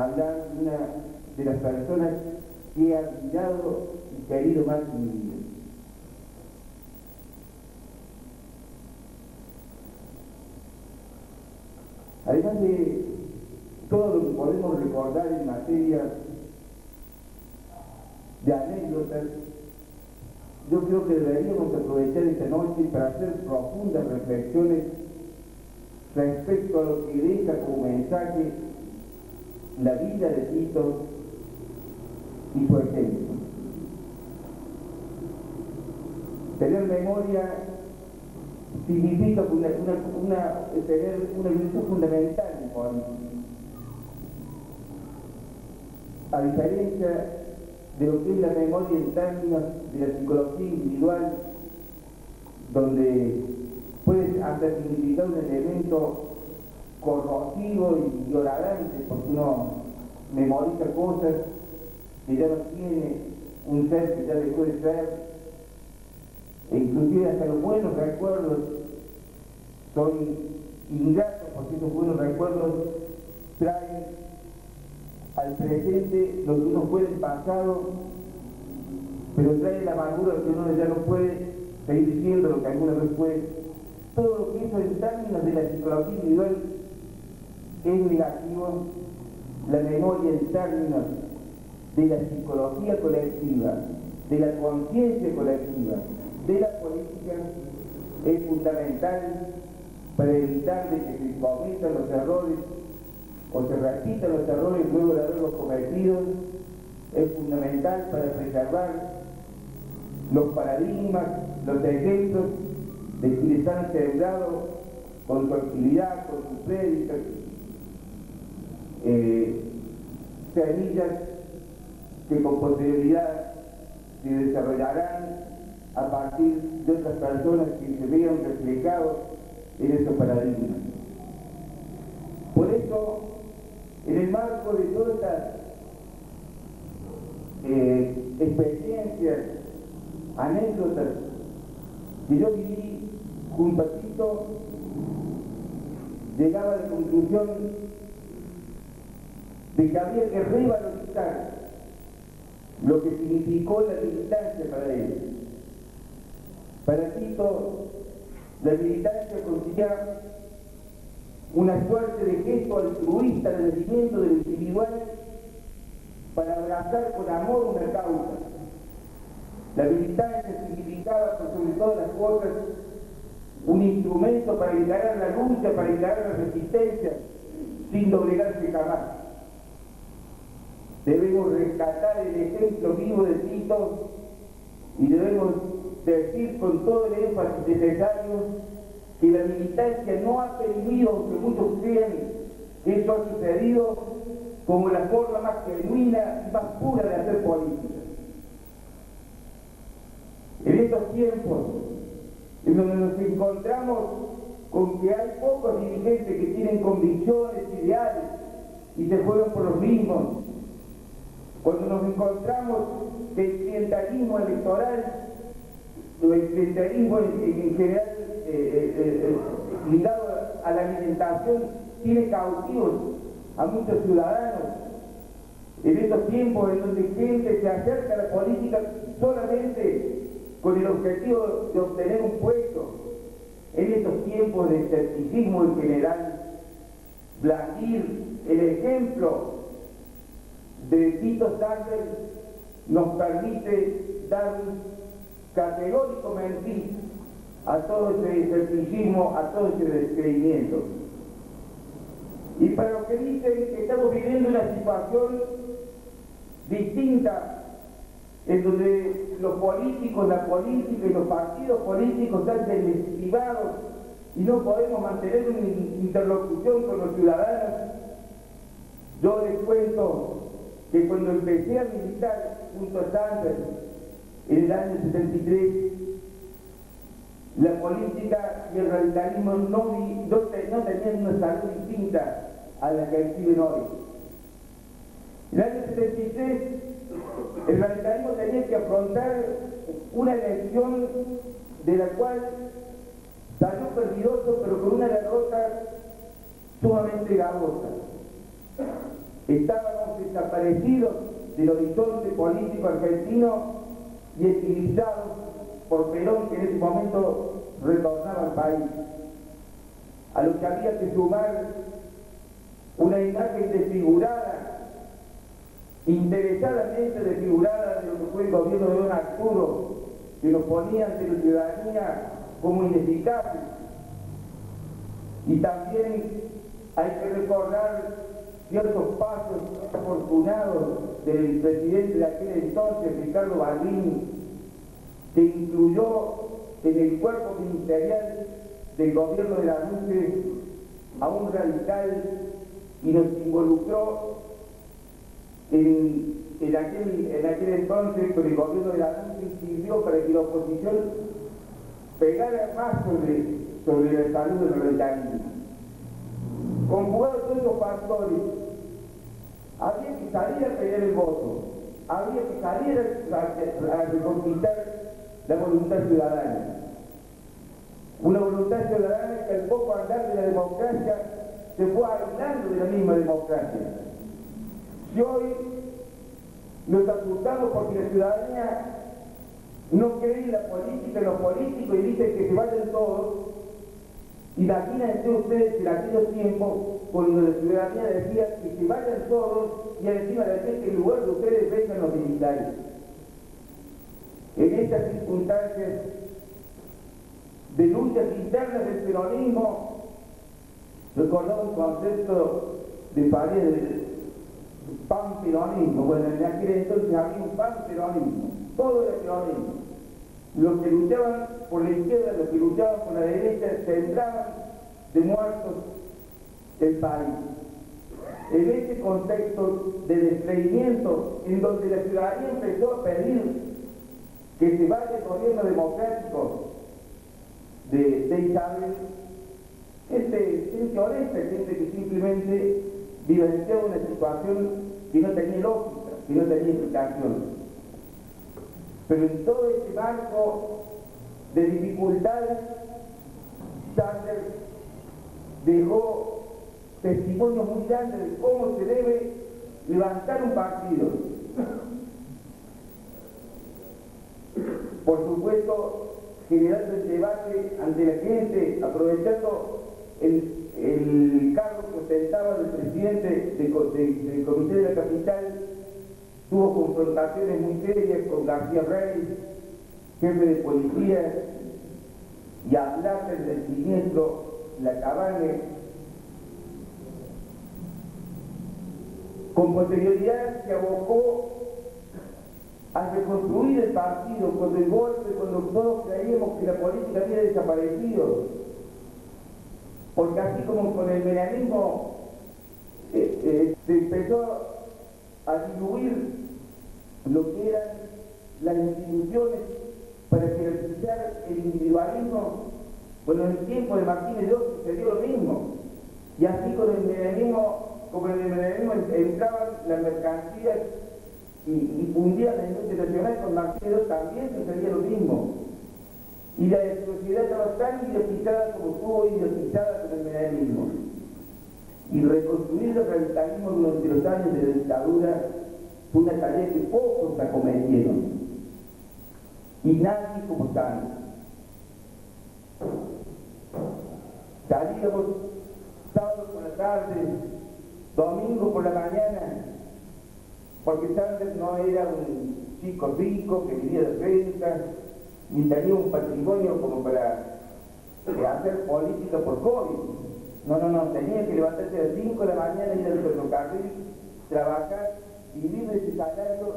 hablar de una de las personas que he admirado y querido más en mi vida. Además de todo lo que podemos recordar en materia de anécdotas, yo creo que deberíamos aprovechar esta noche para hacer profundas reflexiones respecto a lo que deja como mensaje la vida de Tito y su ejemplo. Tener memoria significa tener una virtud fundamental en política. A diferencia de lo que es la memoria en términos de la psicología individual, donde puede hasta significar un elemento corrosivo y horadante, porque uno memoriza cosas que ya no tiene, un ser que ya dejó de ser, e inclusive hasta los buenos recuerdos son ingratos, porque esos buenos recuerdos traen al presente lo que uno fue del pasado, pero trae la amargura de que uno ya no puede seguir siendo lo que alguna vez fue. Todo lo que eso en términos de la psicología individual es negativo. La memoria en términos de la psicología colectiva, de la conciencia colectiva, de la política, es fundamental para evitar de que se cometan los errores o se repitan los errores luego de haberlos cometido. Es fundamental para preservar los paradigmas, los ejemplos de quienes han sembrado con su actividad, con sus prédicas, semillas que con posterioridad se desarrollarán a partir de otras personas que se vean reflejados en esos paradigmas. Por eso, en el marco de todas estas experiencias, anécdotas que yo viví junto a Tito, llegaba a la conclusión de que había que revalorizar lo que significó la militancia para él. Para Tito, la militancia consistía una suerte de gesto altruista de rendimiento del individual para abrazar con amor una causa. La militancia significaba, por sobre todas las cosas, un instrumento para encarar la lucha, para encarar la resistencia, sin doblegarse jamás. Debemos rescatar el ejemplo vivo de Tito y debemos decir con todo el énfasis necesario que la militancia no ha perdido, aunque muchos crean que eso ha sucedido, como la forma más genuina y más pura de hacer política. En estos tiempos, en donde nos encontramos con que hay pocos dirigentes que tienen convicciones, ideales, y se juegan por los mismos, cuando nos encontramos que el clientelismo electoral, o el clientelismo en general ligado a la alimentación, tiene cautivos a muchos ciudadanos, en estos tiempos en donde gente se acerca a la política solamente con el objetivo de obtener un puesto, en estos tiempos de escepticismo en general, blandir el ejemplo de Tito Sanders nos permite dar un categórico mentir a todo ese escepticismo, a todo ese descreimiento. Y para los que dicen que estamos viviendo una situación distinta, en donde los políticos, la política y los partidos políticos están deslegitimados y no podemos mantener una interlocución con los ciudadanos, yo les cuento que cuando empecé a militar junto a Sanders en el año 73, la política y el radicalismo no tenían una salud distinta a la que exhiben hoy. En el año 73, el radicalismo tenía que afrontar una elección de la cual salió perdidoso, pero con una derrota sumamente gravosa. Estábamos desaparecidos del horizonte político argentino y utilizados por Perón, que en ese momento retornaba al país, a lo que había que sumar una imagen desfigurada, interesadamente desfigurada de lo que fue el gobierno de don Arturo, que nos ponía ante la ciudadanía como ineficaces. Y también hay que recordar ciertos pasos afortunados del presidente de aquel entonces, Ricardo Balbín, que incluyó en el cuerpo ministerial del gobierno de la Luce a un radical y nos involucró en aquel entonces con el gobierno de la Luce, y sirvió para que la oposición pegara más sobre la salud del radicalismo. Conjugados todos esos factores, había que salir a pelear el voto, había que salir a reconquistar la voluntad ciudadana. Una voluntad ciudadana que al poco andar de la democracia se fue aislando de la misma democracia. Si hoy nos asustamos porque la ciudadanía no cree en la política, en los políticos, y dice que se vayan todos, imagínense ustedes en aquellos tiempos cuando la ciudadanía decía que se vayan todos y encima decía que en lugar de ustedes vengan los militares. En estas circunstancias de luchas internas del peronismo, recordaba un concepto de Faría del pan-peronismo. Bueno, en aquel entonces había un pan-peronismo, todo era peronismo. Los que luchaban por la izquierda, los que luchaban por la derecha, sembraban de muertos el país. En este contexto de descreimiento, en donde la ciudadanía empezó a pedir que se vaya el gobierno democrático de Isabel, gente honesta, gente que simplemente vivenciaba una situación que no tenía lógica, que no tenía explicación. Pero en todo este marco de dificultades, Sanders dejó testimonio muy grande de cómo se debe levantar un partido. Por supuesto, generando el debate ante la gente, aprovechando el cargo que ostentaba del presidente del Comité de la Capital. Tuvo confrontaciones muy serias con García Reyes, jefe de policía, y a Blatter del siniestro La Cabaña. Con posterioridad se abocó a reconstruir el partido con el golpe, cuando todos creíamos que la política había desaparecido. Porque así como con el menemismo se empezó a diluir lo que eran las instituciones para jerarquizar el individualismo. Bueno, en el tiempo de Martínez II sucedió lo mismo. Y así con el menemismo, como en el menemismo entraban las mercancías y fundían la industria nacional, con Martínez II también sucedía lo mismo. Y la sociedad estaba tan idiotizada como estuvo idiotizada con el menemismo. Y reconstruir el radicalismo durante los años de la dictadura fue una tarea que pocos acometieron. Y nadie como Sanders. Salíamos sábado por la tarde, domingo por la mañana, porque Sanders no era un chico rico que vivía de renta, ni tenía un patrimonio como para hacer política por hobby. No, tenía que levantarse a las 5 de la mañana, ir al ferrocarril, trabajar, vivir de ese salario,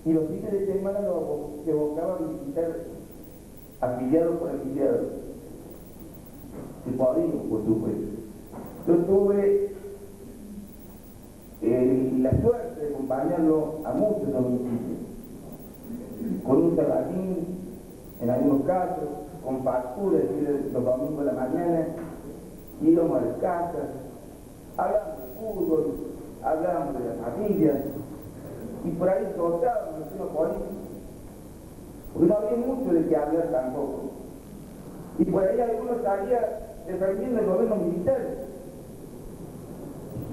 y los fines de semana se abocaba a visitar afiliados por afiliados. Se podía, por supuesto. Yo tuve la suerte de acompañarlo a muchos domicilios, con un sabatín, en algunos casos, con facturas, los domingos de la mañana, íbamos a las casas, hablábamos de fútbol, hablábamos de la familia, y por ahí soltábamos los temas políticos, porque no había mucho de qué hablar tampoco. Y por ahí algunos salían defendiendo el gobierno militar,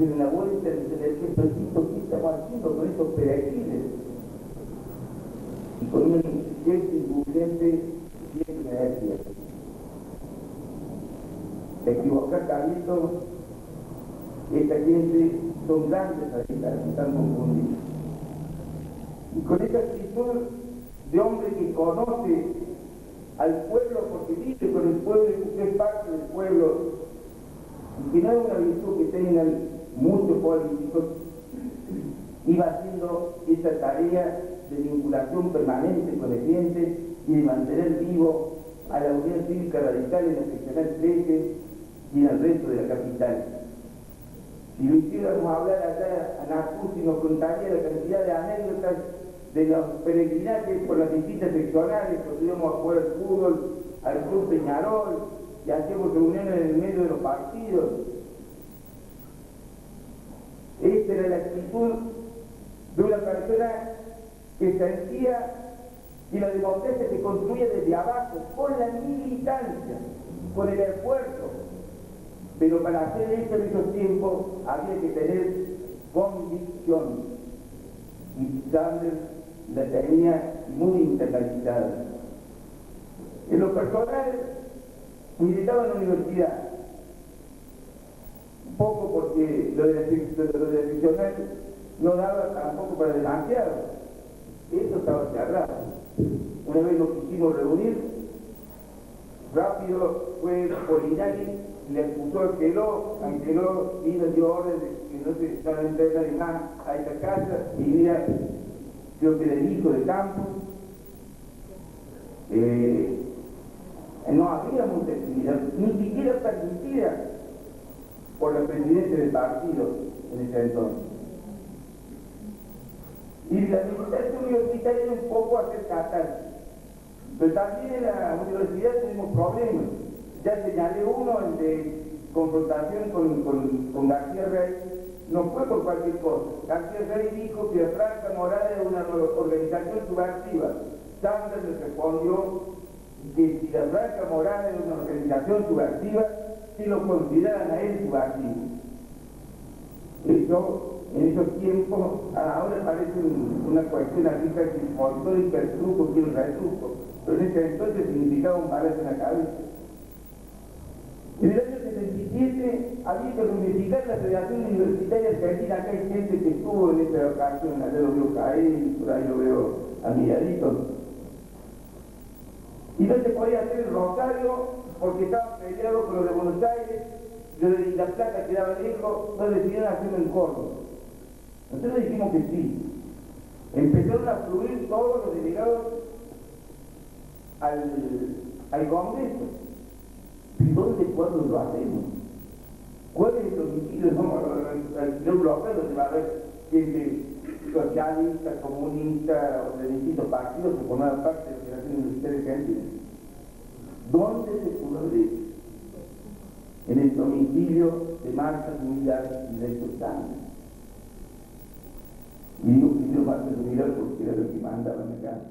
de una vuelta de qué estamos haciendo con estos perejiles. Y con un gesto indulgente siempre me decía, te equivocas, Carlito, esta gente son grandes ahorita, están confundidos. Y con esa actitud de hombre que conoce al pueblo porque vive con el pueblo y que es parte del pueblo, y que no es una virtud que tengan muchos políticos, iba haciendo esa tarea de vinculación permanente con el cliente y de mantener vivo a la Unión Cívica Radical en la Seccional 13 y en el resto de la capital. Si lo hiciéramos hablar allá a Nacusi, nos contaría la cantidad de anécdotas de los peregrinajes por las distintas seccionales, cuando íbamos a jugar al fútbol, al Club Peñarol, y hacíamos reuniones en el medio de los partidos. Esta era la actitud de una persona que sentía que la democracia se construye desde abajo, con la militancia, con el esfuerzo. Pero para hacer esto en esos tiempos había que tener convicción. Y Sanders la tenía muy internalizada. En lo personal, militaba en la universidad. Un poco porque lo de la seccional no daba tampoco para demasiado. Eso estaba cerrado. Una vez nos quisimos reunir, rápido fue Polinari, le acusó a Angeló vino dio orden de que no se estaban entrando nadie más a esta casa, y mira, creo que el hijo de Campos, no había mucha actividad, ni siquiera permitida por la presidencia del partido en ese entonces. Y la militancia universitaria era un poco hacer catarsis. Pero también en la universidad tenemos problemas. Ya señalé uno, el de confrontación con García Rey. No fue por cualquier cosa. García Rey dijo que Franja Morada era una organización subversiva. Sanders le respondió que si la Franja Morada era una organización subversiva, si lo consideraran a él subversivo. Eso, en esos tiempos, ahora parece una cuestión así casi folclórica, el truco tiene un retruco, pero en ese entonces significaba un balazo en la cabeza. En el año 77 había que reunificar la Federación Universitaria Argentina. Acá hay gente que estuvo en esa ocasión, allá lo veo caer, por ahí lo veo a miradito. Y no se podía hacer el Rosario porque estaban peleados con los de Buenos Aires, y la Plata quedaba lejos, no decidieron hacerlo en Córdoba. Nosotros dijimos que sí. Empezaron a fluir todos los delegados al Congreso. ¿Y dónde, cuándo lo hacemos? ¿Cuál es el domicilio? Vamos al señor bloqueo, donde va a haber gente socialista, comunista, o de distintos partidos que formaban parte de la Federación Universitaria Argentina. ¿Dónde se pudo abrir? En el domicilio de Marta Millar y de Sanders. Y digo primero Marta Millar porque era lo que mandaba en la casa.